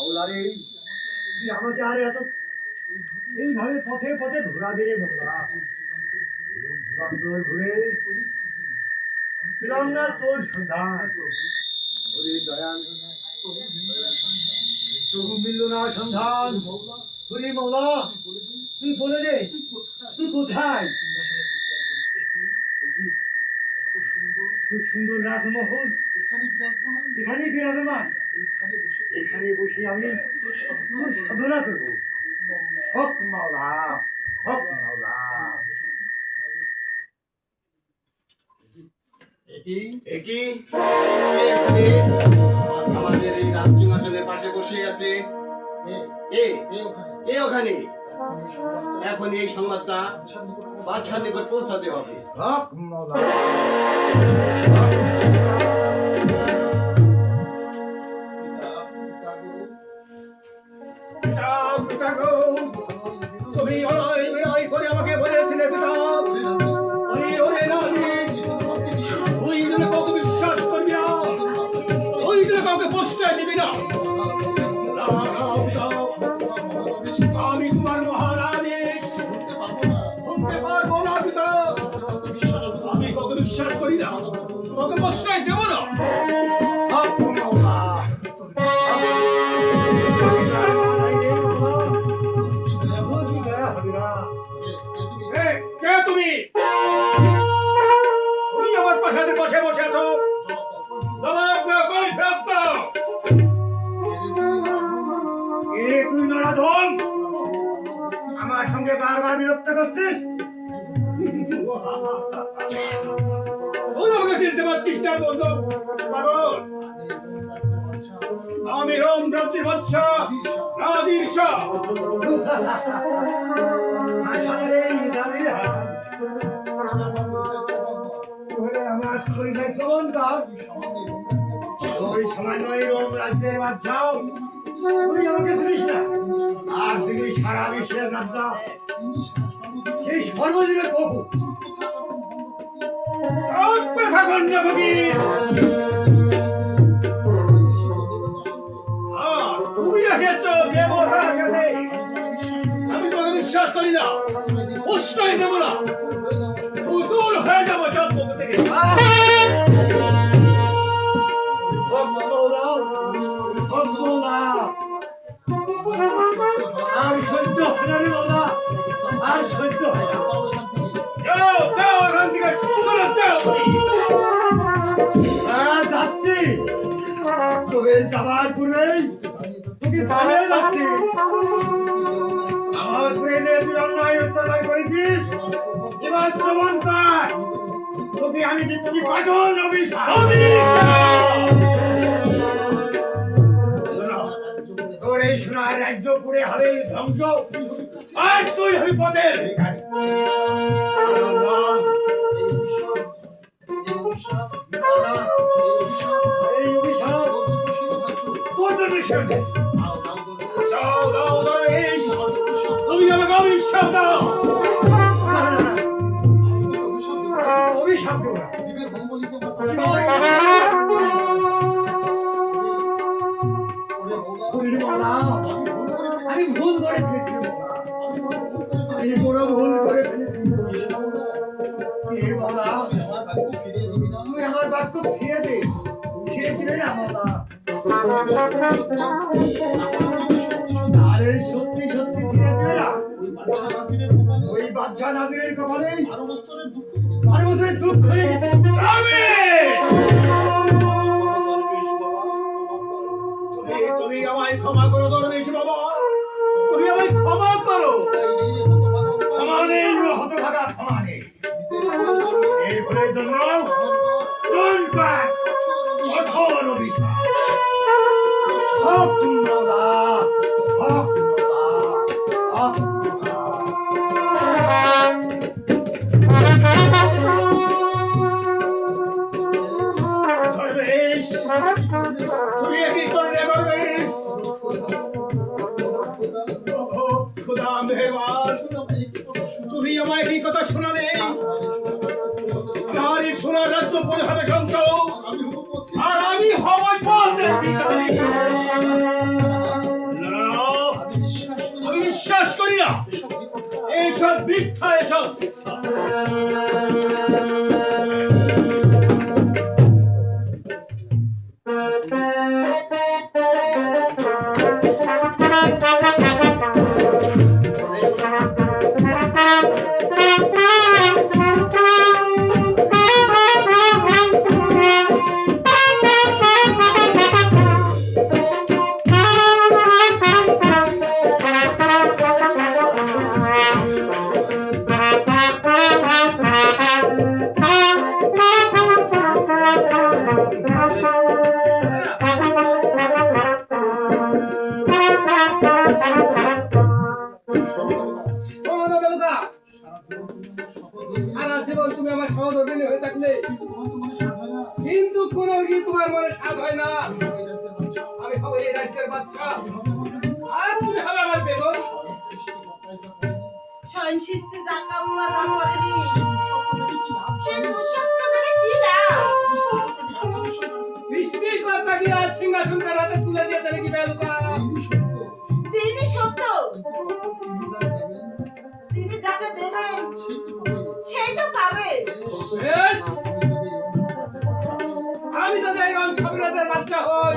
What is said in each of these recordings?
মৌলারে তুই আমাকে আর এত এইভাবে পথে পথে ঘোরাবি রে মৌলা। ঘুরান্তর ঘুরে পেলাম না তোর সন্ধান। ওরে দয়াল তবু মিলল না সন্ধান। ওরে মৌলা তুই বলে দে তুই কোথায়? তুই সুন্দর রাজমহল এখানে বিরাজমান। এখানে বসে আমি তোর সাধনা করবো। হক মাওলা হক মাওলা। আমাদের এই রাজসিংহাসনের পাশে বসে আছে ওখানে। এখন এই সংবাদটা বাদশার নিকট পৌঁছাতে হবে। হক মাওলা। তুমি অনয় বিনয় করে আমাকে বলেছিলে পিতা, ওই জন্য কাউকে বিশ্বাস করবি না, ওই জন্য কাউকে প্রশ্রয় দিবি না। আমি তোমার মহারানীশ শুনতে পারবো না পিতা। আমি কাউকে বিশ্বাস করি না, কাউকে প্রশ্রয় দেবো না। হক মাওলা। কে তুমি? তুমি আমার প্রাসাদে বসে বসে আছো, জবাব দাও, কই ফেরত দাও। তুই নরাধম আমার সঙ্গে বারবার বিরক্ত করছিস। আমাকে চিনতে পারছিস না বন্ধু? কারণ আমি রোম রাজ্যের বাদশা নাদির শাহ। আসলে এই নাদির হাসান বলে আমার পরিচয় শ্রবণ কর। ওই সামান্য রোম রাজ্যের বাদশা, তুই আমাকে চিনিস না। আর তিনি সারা বিশ্বের রাজা, সেই সর্বযুগের প্রভু। তুমি এসেছো দেবতার সাথে, আমি তোমাকে বিশ্বাস করি না, প্রশ্রয় দেব না। দূর হয়ে যাবো সব পক্ষ থেকে। আর সহ্য হয় না রে মৌলা, আর সহ্য হয় না। হ্যাঁ যাচ্ছি, তোকে যাবার পূর্বেই তোকে জানিয়ে যাচ্ছি আমার প্রেমে তুই অন্যায় অত্যাচার করেছিস। এবার প্রমাণ পায়, তোকে আমি দিচ্ছি কঠোর অভিশাপ। তোর এই সোনার রাজ্য পুড়ে হবে ধ্বংস, আর তুই হবি পথের ভিখারি। এই অভিশাপ তোর জন্য এসেছে। তুমি আমাকে অভিশাপ দাও। না না না, অভিশাপ দেবো না। আমি ভুল করে ফেলেছি, আমি বড় ভুল করে ফেলেছি। তুই আমার বাক্য ফিরে দে, ফিরে দিবে না মৌলা। আরে সত্যি সত্যি ফিরে দিবে না। ওই বাদশা নাজিরের কপালে 12 বছরের দুঃখ রেখেছে। তুমি আমায় ক্ষমা করো দরবেশ বাবা, তুমি আমায় ক্ষমা করো। ক্ষমা নেই, হতভাগা ক্ষমা নেই। এই ভুলের জন্য কঠোর অভিশাপ। হক মাওলা, হক মাওলা, হক মাওলা। দরবেশ, তুমি কি করলে দরবেশ? খোদা মেহেরবান, তুমি আমায় এই কথা শোনালে। আমার এই সোনার রাজ্য পড়ে হবে ধ্বংস, আর আমি হব পথের ভিখারি। এইসব মিথ্যা, এসব মিথ্যা। সারা জীবন তুমি আমার সহধর্মিণী হয়ে থাকলে কিন্তু কোনো কি তোমার মনে স্বাদ হয় না। আমি হবো এই রাজ্যের বাচ্চা আর তুমি হবে আমার বেগম। শয়ন শিস্তে যা কামনা যা করেনি সে দুঃস্বপ্ন থেকে কি লাভ? সৃষ্টির কথা কি আজ সিংহাসন কার হাতে তুলে দিয়েছে নাকি বেলুকা? তিনি সত্য, তিনি যাকে দেবেন সেই তো পাবে। বেশ, আমি যদি এই রং সম্রাটের বাচ্চা হই,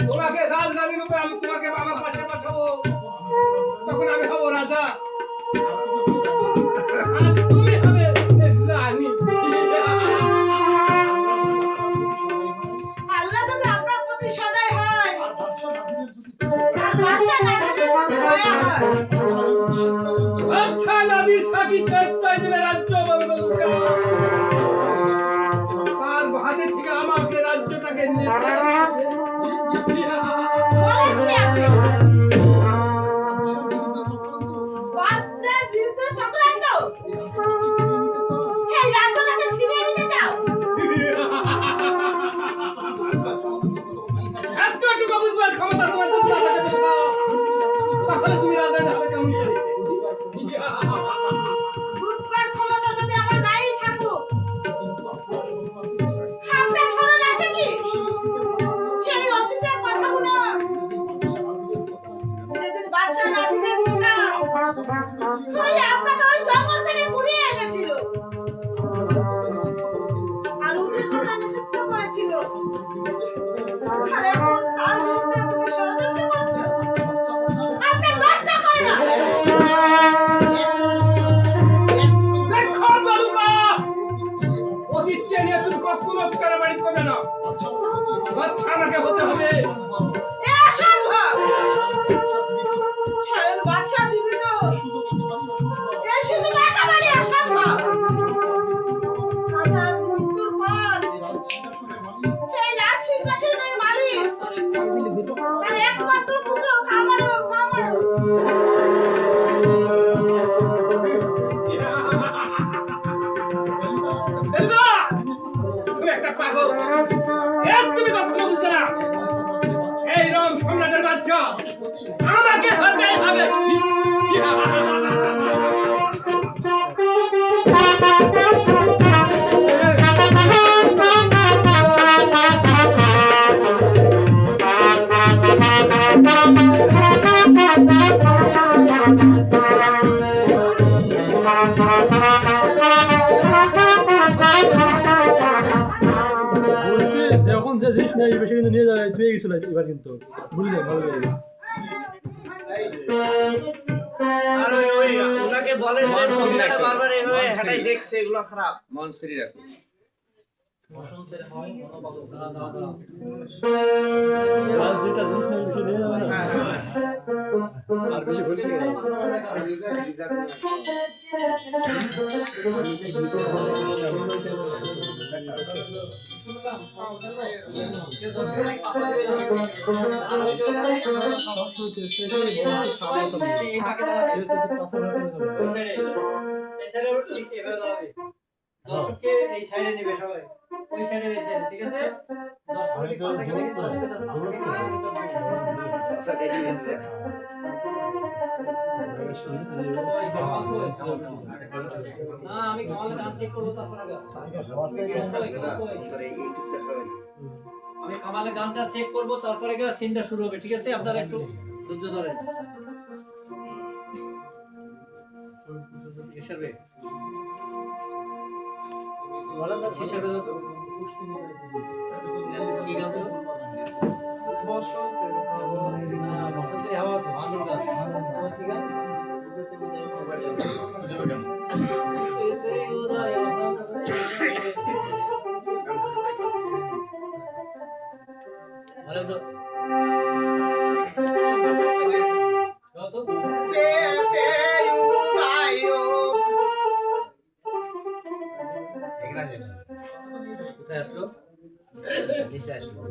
তোমাকে রাজধানী রূপে আমি তোমাকে আমার পাশে পাঠাবো, তখন আমি হব রাজা আর তুমি হবে রানী। আল্লাহ যদি আপনার প্রতি সদয় হয় আর বাদশা নাজিরের প্রতি দয়া হয়, আচ্ছা নদীর সাথী চাই দিলে রাজ্য পাবে বেলুকা। তার হাতে থেকে আমাকে রাজ্যটাকে নিতে হবে। বলেন কি আপনি? বাদশার বিরুদ্ধে চক্রান্ত? এই রাজ্যটাকে ছিনিয়ে নিতে চাও? এতটুকু বুঝবার ক্ষমতা তোমার যদি না থাকে বেলুকা, তাহলে তুমি রাজা হবে কেমন করে? বুঝবার ক্ষমতা যদি আমার নাই থাকুক, আপনার স্মরণ আছে কি সেই অতীতের কথাগুলো, যেদিন বাচ্চা নাজিরের পিতা ওই আপনাকে ওই জঙ্গল থেকে কুড়িয়ে এনেছিল আর ওদের কথা নিষিদ্ধ করেছিল, আর এখন তার বিরুদ্ধে তুমি ষড়যন্ত্র করছো? আপনার লজ্জা করে না? দেখো বেলুকা, অতীতকে নিয়ে তুমি কখনো কারাবাড়ি করবে না। বাচ্চা আমাকে হতে হবে। এ অসম্ভব। স্বয়ং বাচ্চা জীবিত, এই সুযোগ একেবারে অসম্ভব। তাছাড়া মৃত্যুর পর এই রাজ সিংহাসনের মালিক তার একমাত্র পুত্র কামারও। বেলুকা, তুমি একটা পাগল। এর তুমি কখনো বুঝবে না। এই রং সম্রাটের বাচ্চা আমাকে হতেই হবে। বলছি যখন যে জিনিস নেই বেশি কিন্তু নিয়ে যাবে তুই গেছিল এবার কিন্তু বুঝলে ভালো করে আর ওই ওনাকে বলেন যে ফোনটা বারবার এইভাবে হাঁটাই দেখছে, এগুলো খারাপ। মন স্থির রাখো। আর যেটা জিনিস নেই বেশি নিয়ে যাবে না আর বেশি ভুলি না দর্শককে এই সাইডে নিবে সবাই, ওই সাইডে এই সাইডে, ঠিক আছে? দর্শককে পাশে গেলে না, আমি কমালে দাম চেক করবো তারপর আগে। আমি কামালে গানটা চেক করবো তারপরে গেলে সিনটা শুরু হবে, ঠিক আছে? আপনারা একটু ধৈর্য ধরেন। হিসাবে হিসাবে যত কি গান ছিল? বসন্তের হাওয়া তো আনন্দ গান। তোমার কি গান? এতে উদয় ভালো তো যত কোথায় আসলো? নিচে আসলো।